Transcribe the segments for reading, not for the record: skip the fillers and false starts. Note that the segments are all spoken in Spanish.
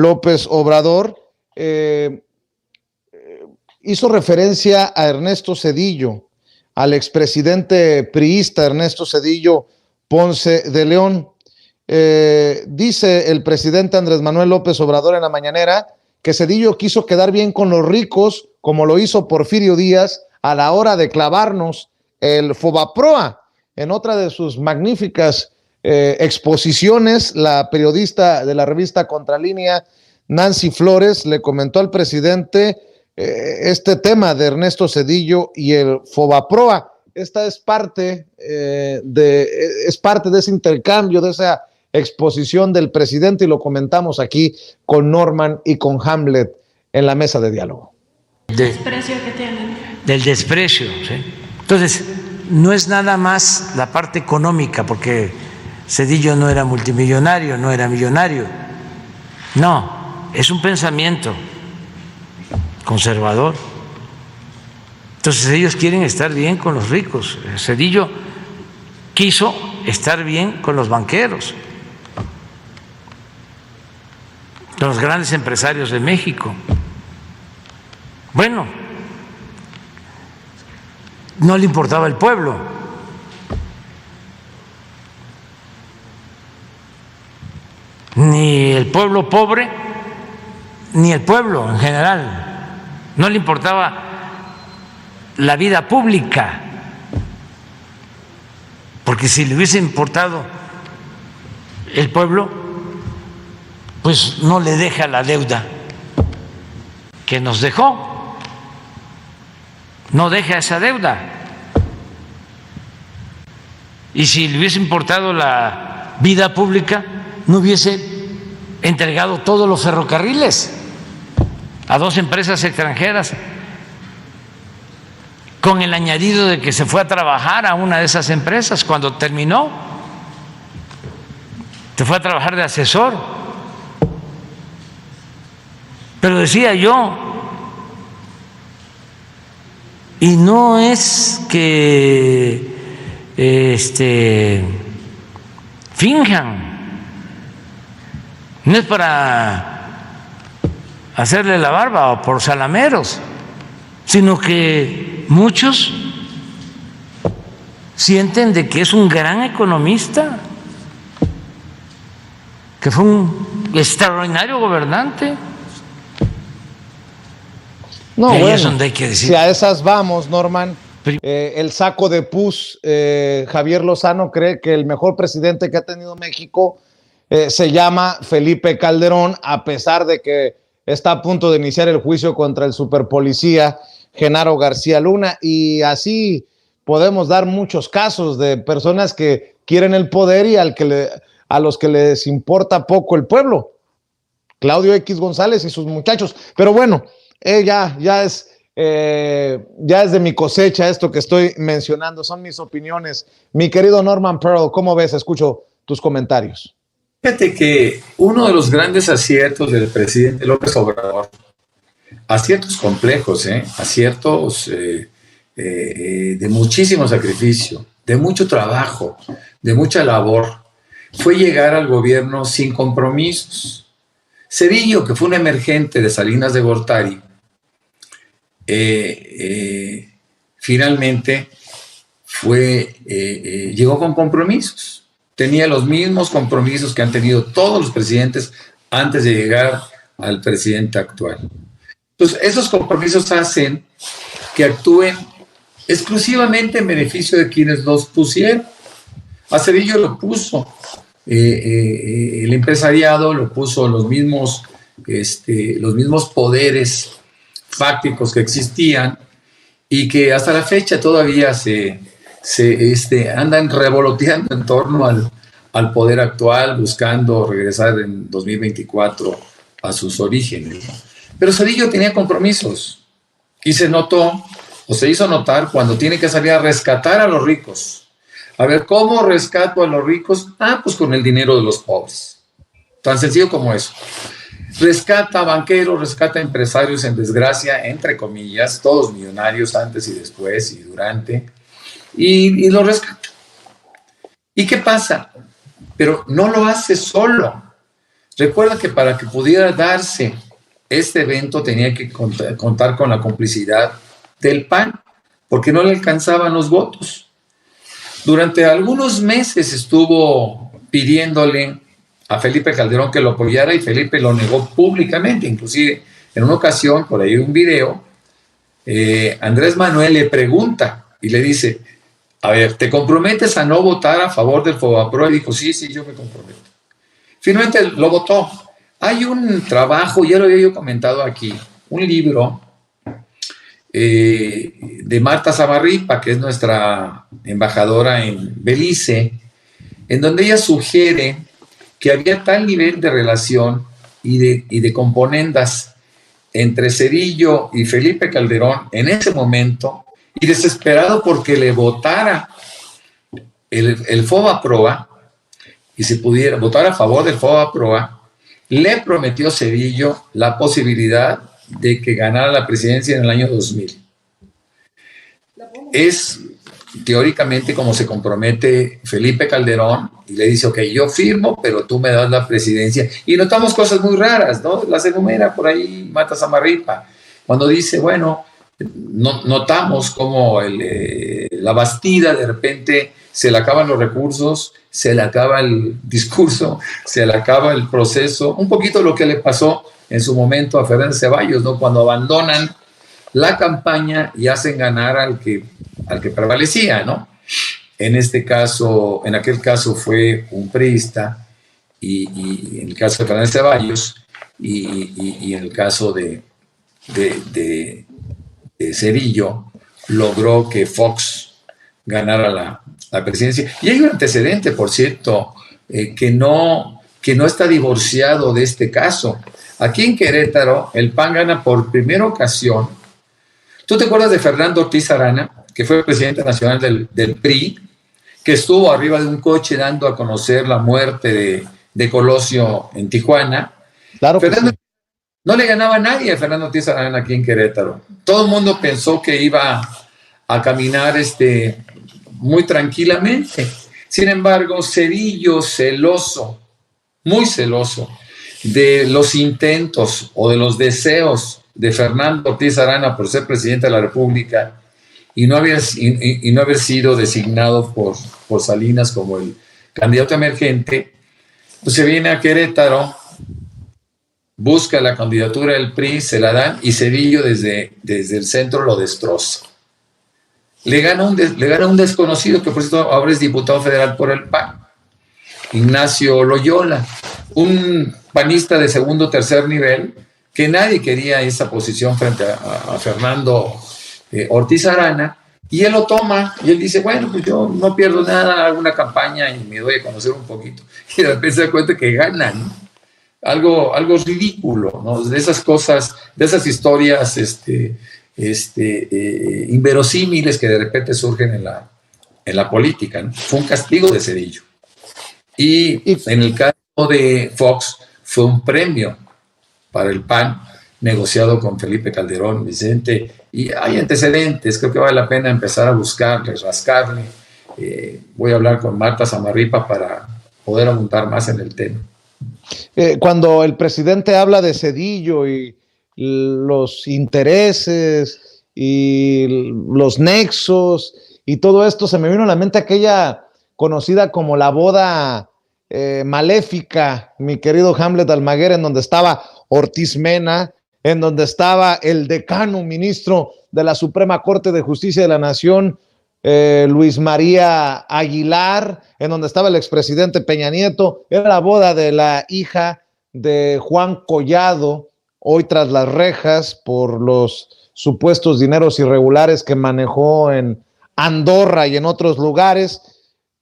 López Obrador hizo referencia a Ernesto Zedillo, al expresidente priista Ernesto Zedillo Ponce de León. Dice el presidente Andrés Manuel López Obrador en la mañanera que Zedillo quiso quedar bien con los ricos, como lo hizo Porfirio Díaz a la hora de clavarnos el Fobaproa. En otra de sus magníficas exposiciones, la periodista de la revista Contralínea, Nancy Flores, le comentó al presidente este tema de Ernesto Zedillo y el Fobaproa. Esta es parte de ese intercambio, de esa exposición del presidente, y lo comentamos aquí con Norman y con Hamlet en la mesa de diálogo. Desprecio que tienen. Del desprecio, ¿sí? Entonces, no es nada más la parte económica, porque Zedillo no era multimillonario, no era millonario. No, es un pensamiento conservador. Entonces ellos quieren estar bien con los ricos. Zedillo quiso estar bien con los banqueros, con los grandes empresarios de México. Bueno, no le importaba el pueblo. Ni el pueblo pobre, ni el pueblo en general. No le importaba la vida pública, porque si le hubiese importado el pueblo, pues no le deja la deuda que nos dejó, no deja esa deuda. Y si le hubiese importado la vida pública, no hubiese entregado todos los ferrocarriles a 2 empresas extranjeras, con el añadido de que se fue a trabajar a una de esas empresas cuando terminó, se fue a trabajar de asesor. Pero decía yo, y no es que finjan, no es para hacerle la barba o por salameros, sino que muchos sienten de que es un gran economista, que fue un extraordinario gobernante. No, y bueno, es donde hay que decir. Si a esas vamos, Norman, el saco de pus, Javier Lozano cree que el mejor presidente que ha tenido México se llama Felipe Calderón, a pesar de que está a punto de iniciar el juicio contra el superpolicía Genaro García Luna, y así podemos dar muchos casos de personas que quieren el poder y a los que les importa poco el pueblo. Claudio X González y sus muchachos. Pero bueno, ya es de mi cosecha esto que estoy mencionando, son mis opiniones. Mi querido Norman Pearl, ¿cómo ves? Escucho tus comentarios. Fíjate que uno de los grandes aciertos del presidente López Obrador, aciertos complejos, aciertos de muchísimo sacrificio, de mucho trabajo, de mucha labor, fue llegar al gobierno sin compromisos. Zedillo, que fue un emergente de Salinas de Gortari, finalmente llegó con compromisos. Tenía los mismos compromisos que han tenido todos los presidentes antes de llegar al presidente actual. Entonces, esos compromisos hacen que actúen exclusivamente en beneficio de quienes los pusieron. A Zedillo lo puso el empresariado, lo puso los mismos poderes fácticos que existían y que hasta la fecha todavía andan revoloteando en torno al poder actual, buscando regresar en 2024 a sus orígenes. Pero Zedillo tenía compromisos y se notó, o se hizo notar, cuando tiene que salir a rescatar a los ricos. A ver, ¿cómo rescato a los ricos? Pues con el dinero de los pobres. Tan sencillo como eso. Rescata banqueros, rescata empresarios en desgracia, entre comillas, todos millonarios antes y después y durante, y lo rescata. ¿Y qué pasa? Pero no lo hace solo. Recuerda que para que pudiera darse este evento tenía que contar con la complicidad del PAN, porque no le alcanzaban los votos. Durante algunos meses estuvo pidiéndole a Felipe Calderón que lo apoyara y Felipe lo negó públicamente. Inclusive en una ocasión, por ahí un video, Andrés Manuel le pregunta y le dice, a ver, ¿te comprometes a no votar a favor del Fobaproa? Y dijo, sí, yo me comprometo. Finalmente lo votó. Hay un trabajo, ya lo había yo comentado aquí, un libro de Marta Zamarripa, que es nuestra embajadora en Belice, en donde ella sugiere que había tal nivel de relación y de componendas entre Zedillo y Felipe Calderón en ese momento, y desesperado porque le votara el Fobaproa, y se pudiera votar a favor del Fobaproa, le prometió Zedillo la posibilidad de que ganara la presidencia en el año 2000. Es teóricamente como se compromete Felipe Calderón y le dice, ok, yo firmo, pero tú me das la presidencia. Y notamos cosas muy raras, ¿no? Las enumera por ahí Marta Zamarripa, cuando dice, bueno, notamos como la Bastida de repente se le acaban los recursos, se le acaba el discurso, se le acaba el proceso, un poquito lo que le pasó en su momento a Fernández Ceballos, ¿no? Cuando abandonan la campaña y hacen ganar al que prevalecía, ¿no? En aquel caso fue un priista, y en el caso de Fernández Ceballos, y en el caso de Zedillo, logró que Fox ganara la presidencia. Y hay un antecedente, por cierto, que no está divorciado de este caso. Aquí en Querétaro, el PAN gana por primera ocasión. ¿Tú te acuerdas de Fernando Ortiz Arana, que fue presidente nacional del PRI, que estuvo arriba de un coche dando a conocer la muerte de Colosio en Tijuana? Claro que Fernando, sí. no le ganaba a nadie a Fernando Ortiz Arana aquí en Querétaro. Todo el mundo pensó que iba a caminar muy tranquilamente. Sin embargo, Zedillo, celoso, muy celoso de los intentos o de los deseos de Fernando Ortiz Arana por ser presidente de la República y no haber sido designado por Salinas como el candidato emergente, pues se viene a Querétaro, busca la candidatura del PRI, se la dan y Zedillo desde el centro lo destroza. Le gana un desconocido que por cierto ahora es diputado federal por el PAN, Ignacio Loyola, un panista de segundo o tercer nivel, que nadie quería esa posición frente a Fernando Ortiz Arana, y él lo toma, y él dice, bueno, pues yo no pierdo nada, hago una campaña y me doy a conocer un poquito. Y de repente se da cuenta que ganan. Algo ridículo, ¿no? De esas cosas, de esas historias inverosímiles que de repente surgen en la política, ¿no? Fue un castigo de Zedillo. Y en el caso de Fox fue un premio para el PAN negociado con Felipe Calderón, Vicente, y hay antecedentes, creo que vale la pena empezar a buscarle, rascarle. Voy a hablar con Marta Zamarripa para poder abundar más en el tema. Cuando el presidente habla de Zedillo y los intereses y los nexos y todo esto, se me vino a la mente aquella conocida como la boda maléfica, mi querido Hamlet Almaguer, en donde estaba Ortiz Mena, en donde estaba el decano ministro de la Suprema Corte de Justicia de la Nación, Luis María Aguilar, en donde estaba el expresidente Peña Nieto. Era la boda de la hija de Juan Collado, hoy tras las rejas por los supuestos dineros irregulares que manejó en Andorra y en otros lugares.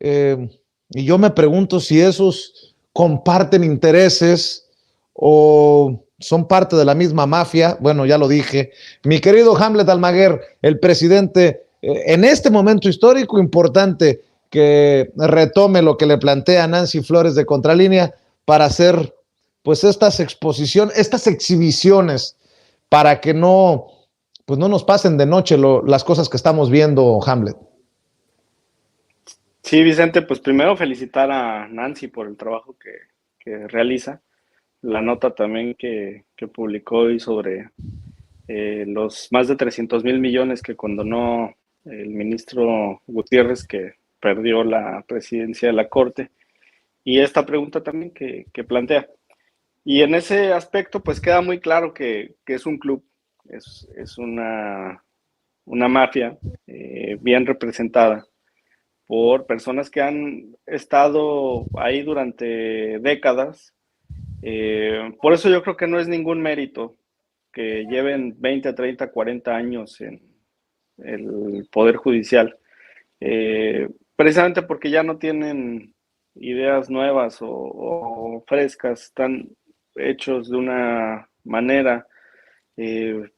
Y yo me pregunto si esos comparten intereses o son parte de la misma mafia. Bueno, ya lo dije. Mi querido Hamlet Almaguer, el presidente, en este momento histórico importante, que retome lo que le plantea Nancy Flores de Contralínea para hacer pues estas exhibiciones, para que no nos pasen de noche las cosas que estamos viendo, Hamlet. Sí, Vicente, pues primero felicitar a Nancy por el trabajo que realiza, la nota también que publicó hoy sobre los más de 300,000 millones que condonó el ministro Gutiérrez, que perdió la presidencia de la Corte, y esta pregunta también que plantea. Y en ese aspecto, pues queda muy claro que es un club, es una mafia bien representada por personas que han estado ahí durante décadas. Por eso yo creo que no es ningún mérito que lleven 20, 30, 40 años en el Poder Judicial, precisamente porque ya no tienen ideas nuevas o frescas, están hechos de una manera.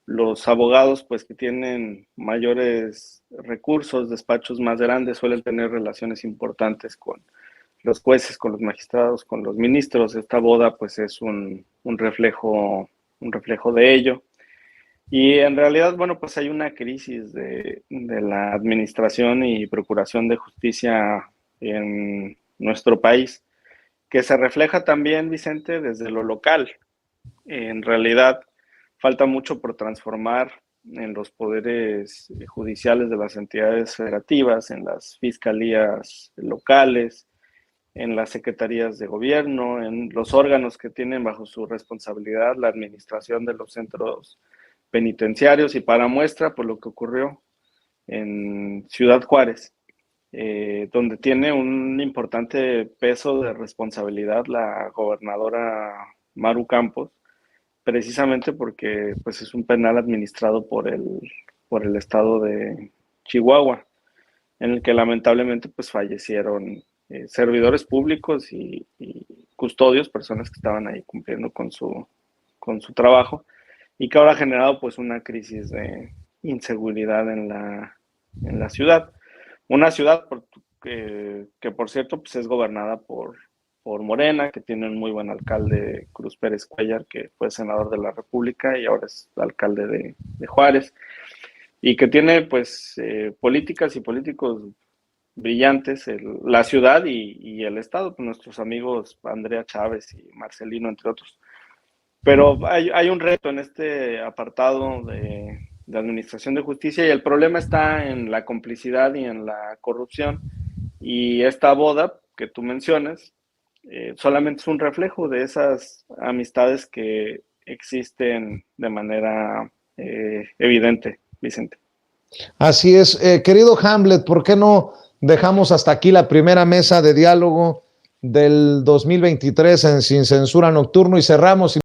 Los abogados, pues que tienen mayores recursos, despachos más grandes, suelen tener relaciones importantes con los jueces, con los magistrados, con los ministros. Esta boda, pues es un reflejo de ello. Y en realidad, bueno, pues hay una crisis de la administración y procuración de justicia en nuestro país, que se refleja también, Vicente, desde lo local. En realidad, falta mucho por transformar en los poderes judiciales de las entidades federativas, en las fiscalías locales, en las secretarías de gobierno, en los órganos que tienen bajo su responsabilidad la administración de los centros penitenciarios, y para muestra, por lo que ocurrió en Ciudad Juárez, donde tiene un importante peso de responsabilidad la gobernadora Maru Campos, precisamente porque pues es un penal administrado por el estado de Chihuahua, en el que lamentablemente pues fallecieron servidores públicos y custodios, personas que estaban ahí cumpliendo con su trabajo, y que ahora ha generado pues una crisis de inseguridad en la ciudad. Una ciudad que por cierto pues es gobernada por Morena, que tiene un muy buen alcalde, Cruz Pérez Cuellar, que fue senador de la República y ahora es alcalde de Juárez, y que tiene pues políticas y políticos brillantes, la ciudad y el estado, pues, nuestros amigos Andrea Chávez y Marcelino, entre otros. Pero hay un reto en este apartado de administración de justicia, y el problema está en la complicidad y en la corrupción, y esta boda que tú mencionas solamente es un reflejo de esas amistades que existen de manera evidente, Vicente. Así es. Querido Hamlet, ¿por qué no dejamos hasta aquí la primera mesa de diálogo del 2023 en Sin Censura Nocturno y cerramos?